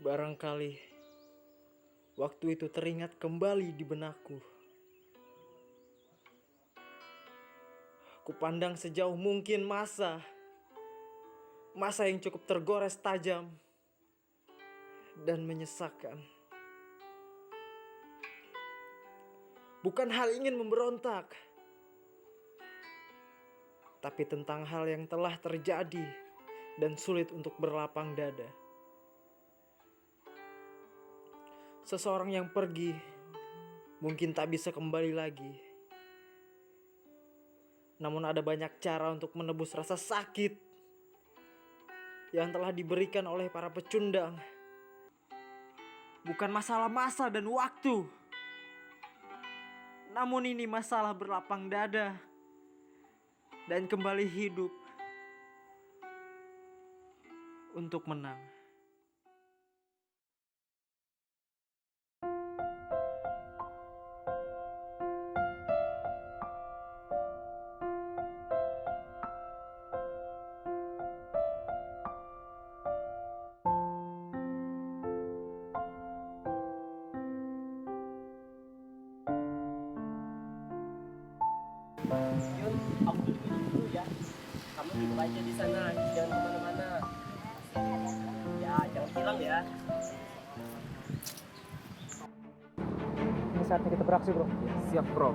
Barangkali waktu itu teringat kembali di benakku. Kupandang sejauh mungkin masa yang cukup tergores tajam dan menyesakkan. Bukan hal ingin memberontak, tapi tentang hal yang telah terjadi dan sulit untuk berlapang dada. Seseorang yang pergi mungkin tak bisa kembali lagi. Namun ada banyak cara untuk menebus rasa sakit yang telah diberikan oleh para pecundang. Bukan masalah masa dan waktu, namun ini masalah berlapang dada dan kembali hidup untuk menang. Yun, aku dulu ya. Kamu duduk aja di sana, jangan kemana-mana. Ya, jangan hilang ya. Ini saatnya kita beraksi, bro. Siap, bro.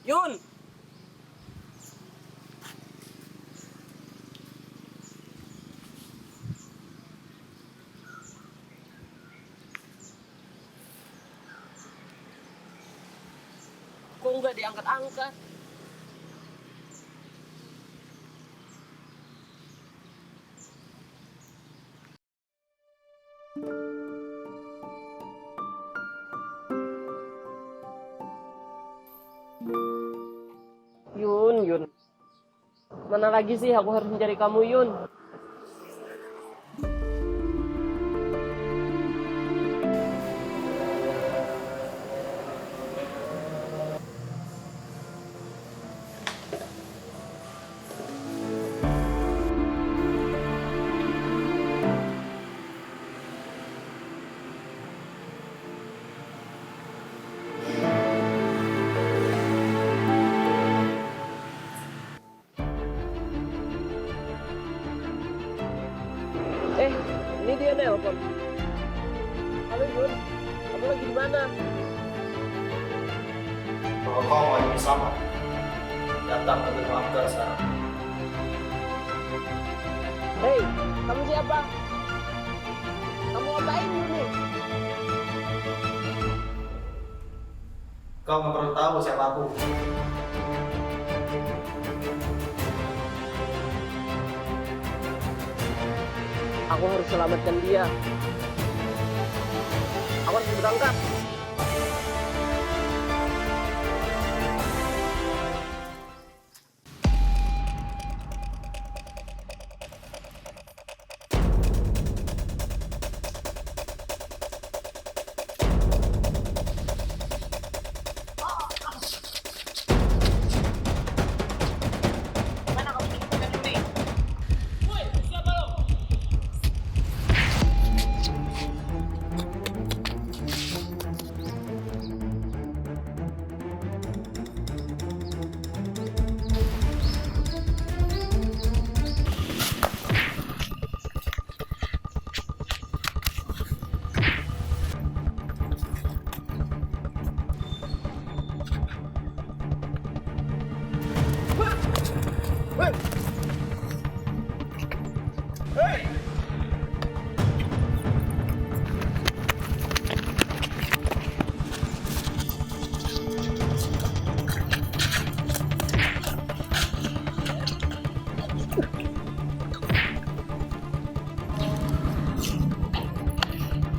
Yun! Kok nggak diangkat-angkat? Yun. Mana lagi sih aku harus mencari kamu, Yun? Ini dia nelpon. Halo Yun, kamu lagi di mana? Kalau kau mau bersama, datang ke gedung Angker sekarang. Hei, kamu siapa? Kamu ngapain ini? Kau nggak perlu tahu siapa aku. Aku harus selamatkan dia. Aku harus berangkat.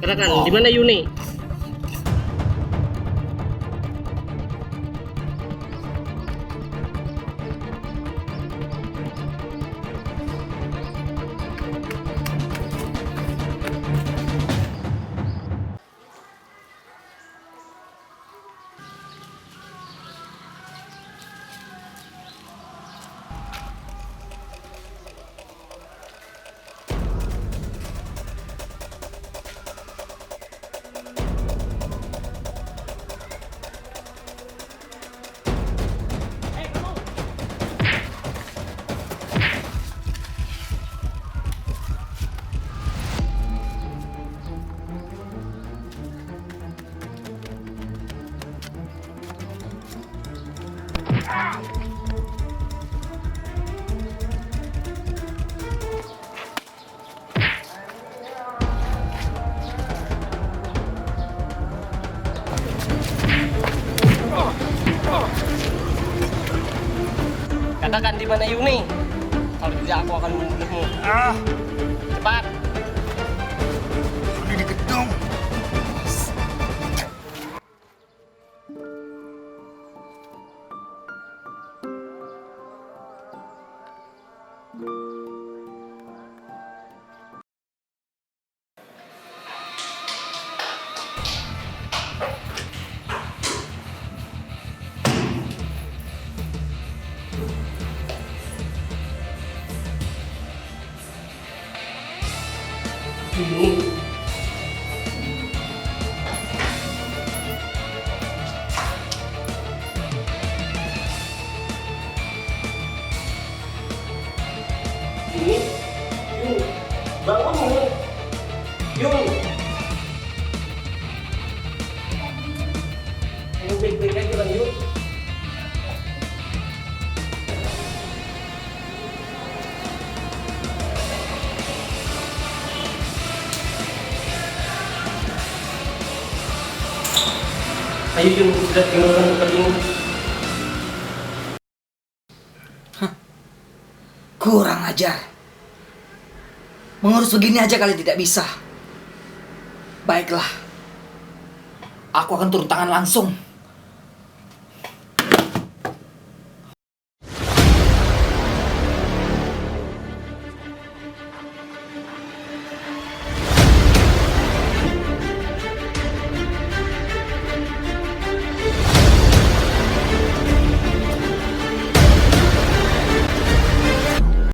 Katakan, di mana Yuni? Katakan di mana Yuni. Kalau tidak aku akan membunuhmu. Cepat. Udah di gedung. Yuni. Yuni. Yun. Bangun Yun. Yun. Kamu baik-baik aja kan Yun? Ayo Yun, sudah tinggalkan tempat ini. Kurang ajar. Mengurus begini aja kali tidak bisa. Baiklah. Aku akan turun tangan langsung.